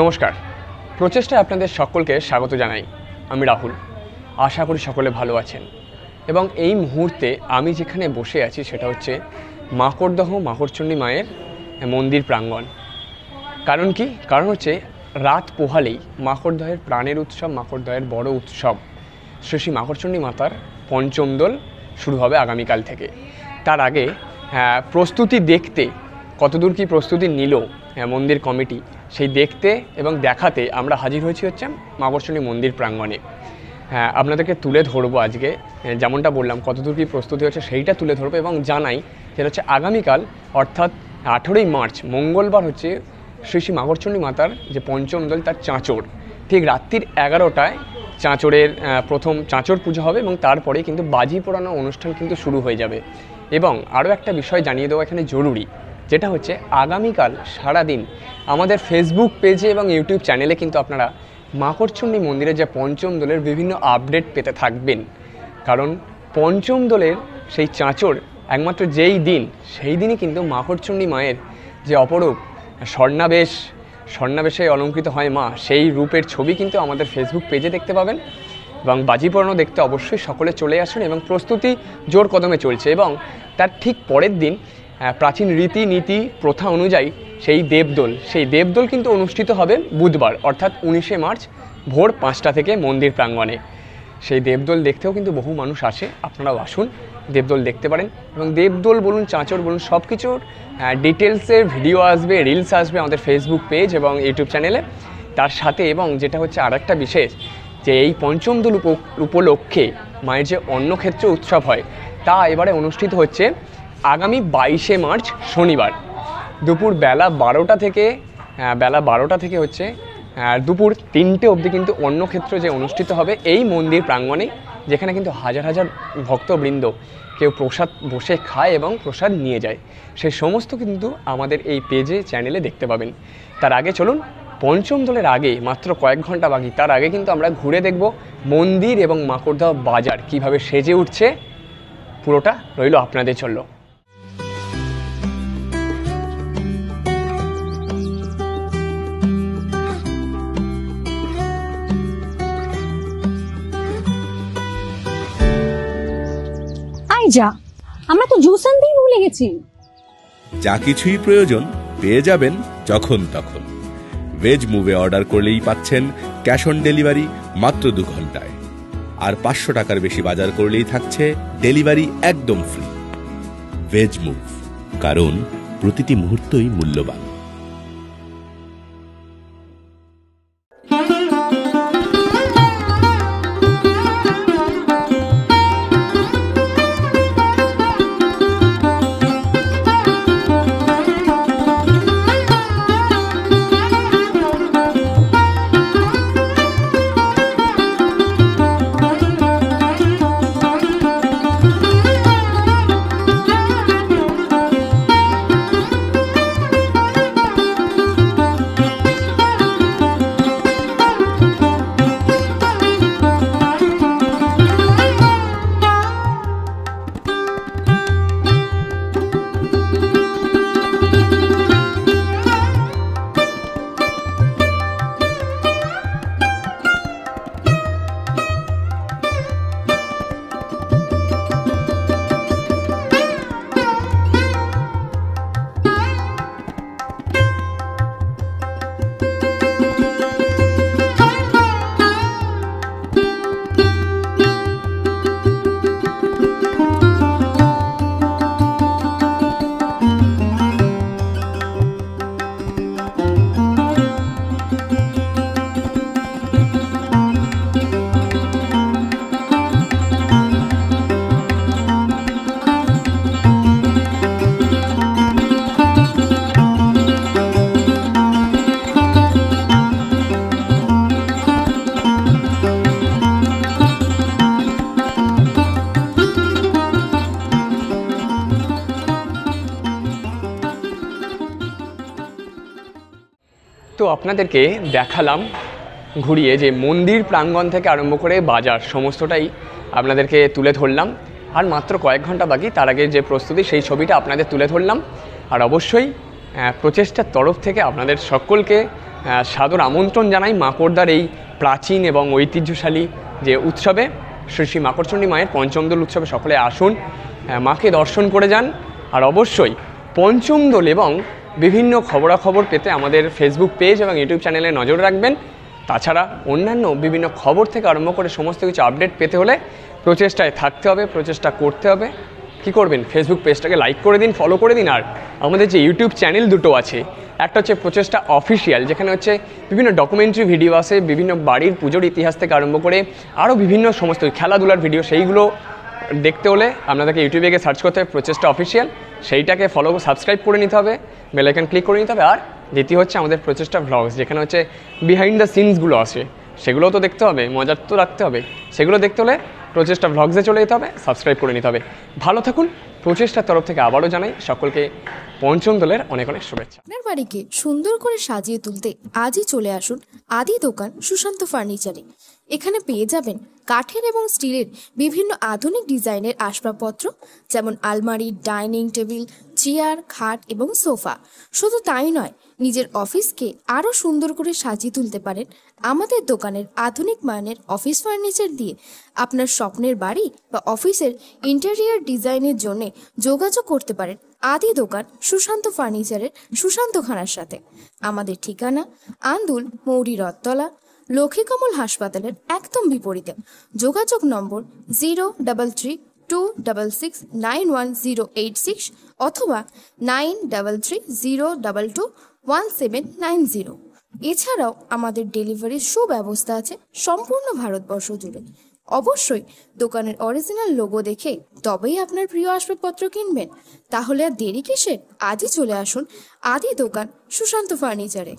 নমস্কার, প্রচেষ্টায় আপনাদের সকলকে স্বাগত জানাই। আমি রাহুল। আশা করি সকলে ভালো আছেন এবং এই মুহূর্তে আমি যেখানে বসে আছি সেটা হচ্ছে মাকড়দহ মাকড়চণ্ডী মায়ের মন্দির প্রাঙ্গণ। কারণ কি? কারণ হচ্ছে রাত পোহালেই মাকড়দহের প্রাণের উৎসব, মাকড়দহের বড় উৎসব শ্রী শ্রী মাকড়চণ্ডী মাতার পঞ্চম দোল শুরু হবে আগামীকাল থেকে। তার আগে প্রস্তুতি দেখতে কতদূর কি প্রস্তুতি নিল মন্দির কমিটি সেই দেখতে এবং দেখাতে আমরা হাজির হয়েছি হচ্ছে মাকড়চণ্ডী মন্দির প্রাঙ্গণে। আপনাদেরকে তুলে ধরবো আজকে, যেমনটা বললাম কতদূর কি প্রস্তুতি হচ্ছে সেইটা তুলে ধরবো এবং জানাই যেটা হচ্ছে আগামীকাল অর্থাৎ 18ই মার্চ মঙ্গলবার হচ্ছে শ্রী শ্রী মাকড়চণ্ডী মাতার যে পঞ্চম দোল তার চাঁচড়। ঠিক রাত্রির 11টায় চাঁচড়ের প্রথম চাঁচড় পুজো হবে এবং তারপরে কিন্তু বাজি পোড়ানো অনুষ্ঠান কিন্তু শুরু হয়ে যাবে। এবং আরও একটা বিষয় জানিয়ে দেওয়া এখানে জরুরি, যেটা হচ্ছে আগামীকাল সারাদিন আমাদের ফেসবুক পেজে এবং ইউটিউব চ্যানেলে কিন্তু আপনারা মাকড়চণ্ডী মন্দিরের যে পঞ্চম দোলের বিভিন্ন আপডেট পেতে থাকবেন। কারণ পঞ্চম দোলের সেই চাঁচড় একমাত্র যেই দিন, সেই দিনই কিন্তু মাকড়চণ্ডী মায়ের যে অপরূপ স্বর্ণাবেশে অলঙ্কৃত হয় মা, সেই রূপের ছবি কিন্তু আমাদের ফেসবুক পেজে দেখতে পাবেন। এবং বাজি পোড়ানো দেখতে অবশ্যই সকলে চলে আসুন এবং প্রস্তুতি জোর কদমে চলছে। এবং তার ঠিক পরের দিন প্রাচীন রীতিনীতি প্রথা অনুযায়ী সেই দেবদোল কিন্তু অনুষ্ঠিত হবে বুধবার অর্থাৎ 19শে মার্চ ভোর 5টা থেকে মন্দির প্রাঙ্গণে। সেই দেবদোল দেখতেও কিন্তু বহু মানুষ আসে, আপনারাও আসুন, দেবদোল দেখতে পারেন। এবং দেবদোল বলুন, চাঁচড় বলুন, সব কিছুর ডিটেলসের ভিডিও আসবে, রিলস আসবে আমাদের ফেসবুক পেজ এবং ইউটিউব চ্যানেলে। তার সাথে এবং যেটা হচ্ছে আরেকটা বিশেষ, যে এই পঞ্চম দোল উপলক্ষে মায়ের যে অন্নক্ষেত্র উৎসব হয় তা এবারে অনুষ্ঠিত হচ্ছে আগামী 22শে মার্চ শনিবার দুপুর বেলা 12টা থেকে হচ্ছে দুপুর 3টে অবধি কিন্তু অন্নক্ষেত্র যে অনুষ্ঠিত হবে এই মন্দির প্রাঙ্গণে, যেখানে কিন্তু হাজার হাজার ভক্তবৃন্দ কেউ প্রসাদ বসে খায় এবং প্রসাদ নিয়ে যায়। সেই সমস্ত কিন্তু আমাদের এই পেজে চ্যানেলে দেখতে পাবেন। তার আগে চলুন, পঞ্চম দোলের আগে মাত্র কয়েক ঘন্টা বাকি, তার আগে কিন্তু আমরা ঘুরে দেখব মন্দির এবং মাকড়দহ বাজার কিভাবে সেজে উঠছে। পুরোটা রইল আপনাদের জন্য। যা, আমরা তো জুস আনতেই ভুলে গেছি। যা কিছুই প্রয়োজন পেয়ে যাবেন যখন তখন। ভেজ মুভে অর্ডার করলেই পাচ্ছেন ক্যাশ অন ডেলিভারি মাত্র 2 ঘন্টায়। আর 500 টাকার বেশি বাজার করলেই থাকছে ডেলিভারি একদম ফ্রি। ভেজ মুভ, কারণ প্রতিটি মুহূর্তই মূল্যবান। তো আপনাদেরকে দেখালাম ঘুরিয়ে যে মন্দির প্রাঙ্গণ থেকে আরম্ভ করে বাজার সমস্তটাই আপনাদেরকে তুলে ধরলাম। আর মাত্র কয়েক ঘন্টা বাকি, তার আগে যে প্রস্তুতি সেই ছবিটা আপনাদের তুলে ধরলাম। আর অবশ্যই প্রচেষ্টার তরফ থেকে আপনাদের সকলকে সাদর আমন্ত্রণ জানাই মাকড়দার এই প্রাচীন এবং ঐতিহ্যশালী যে উৎসবে, শ্রী শ্রী মাকড়চণ্ডী মায়ের পঞ্চম দোল উৎসবে সকলে আসুন, মাকে দর্শন করে যান। আর অবশ্যই পঞ্চম দোল এবং বিভিন্ন খবরাখবর পেতে আমাদের ফেসবুক পেজ এবং ইউটিউব চ্যানেলে নজর রাখবেন। তাছাড়া অন্যান্য বিভিন্ন খবর থেকে আরম্ভ করে সমস্ত কিছু আপডেট পেতে হলে প্রচেষ্টায় থাকতে হবে, প্রচেষ্টা করতে হবে। কি করবেন, ফেসবুক পেজটাকে লাইক করে দিন, ফলো করে দিন। আর আমাদের যে ইউটিউব চ্যানেল দুটো আছে, একটা হচ্ছে প্রচেষ্টা অফিসিয়াল, যেখানে হচ্ছে বিভিন্ন ডকুমেন্টারি ভিডিও আছে, বিভিন্ন বাড়ির পুজোর ইতিহাস থেকে আরম্ভ করে আরও বিভিন্ন সমস্ত খেলাধুলার ভিডিও, সেইগুলো দেখতে হলে আপনাদেরকে ইউটিউবে গিয়ে সার্চ করতে হবে প্রচেষ্টা অফিসিয়াল, সেইটাকে ফলো সাবস্ক্রাইব করে নিতে হবে, বেল আইকন ক্লিক করে নিতে হবে। আর দ্বিতীয় হচ্ছে আমাদের প্রচেষ্টা ভ্লগস, যেখানে হচ্ছে বিহাইন্ড দ্য সিনসগুলো আছে, সেগুলোও তো দেখতে হবে, মজার তো রাখতে হবে। সেগুলো দেখতে হলে প্রচেষ্টা ভ্লগসে চলে যেতে হবে, সাবস্ক্রাইব করে নিতে হবে। ভালো থাকুন। প্রচেষ্টার তরফ থেকে আবারও জানাই সকলকে পঞ্চম দোলের অনেক অনেক শুভেচ্ছা। আপনার বাড়িকে সুন্দর করে সাজিয়ে তুলতে আজই চলে আসুন আদি দোকান সুশান্ত ফার্নিচারে। এখানে পেয়ে যাবেন কাঠের এবং স্টিলের বিভিন্ন আধুনিক ডিজাইনের আসবাবপত্র, যেমন আলমারি, ডাইনিং টেবিল, চেয়ার, খাট এবং সোফা। শুধু তাই নয়, নিজের অফিসকে আরও সুন্দর করে সাজিয়ে তুলতে পারেন আমাদের দোকানের আধুনিক মানের অফিস ফার্নিচার দিয়ে। আপনার স্বপ্নের বাড়ি বা অফিসের ইন্টেরিয়ার ডিজাইনের জন্য যোগাযোগ করতে পারেন আদি দোকান সুশান্ত ফার্নিচারের সুশান্ত খানার সাথে। আমাদের ঠিকানা আন্দুল মৌরি রথতলা, লক্ষ্মীকমল হাসপাতালের একদম বিপরীতে। যোগাযোগ নম্বর 03326691086 অথবা 9330221790। এছাড়াও আমাদের ডেলিভারির সুব্যবস্থা আছে সম্পূর্ণ ভারতবর্ষ জুড়ে। অবশ্যই দোকানের অরিজিনাল লোগো দেখে তবেই আপনার প্রিয় আসবাবপত্র কিনবেন। তাহলে আর দেরি কিসের, আজই চলে আসুন আদি দোকান সুশান্ত ফার্নিচারে।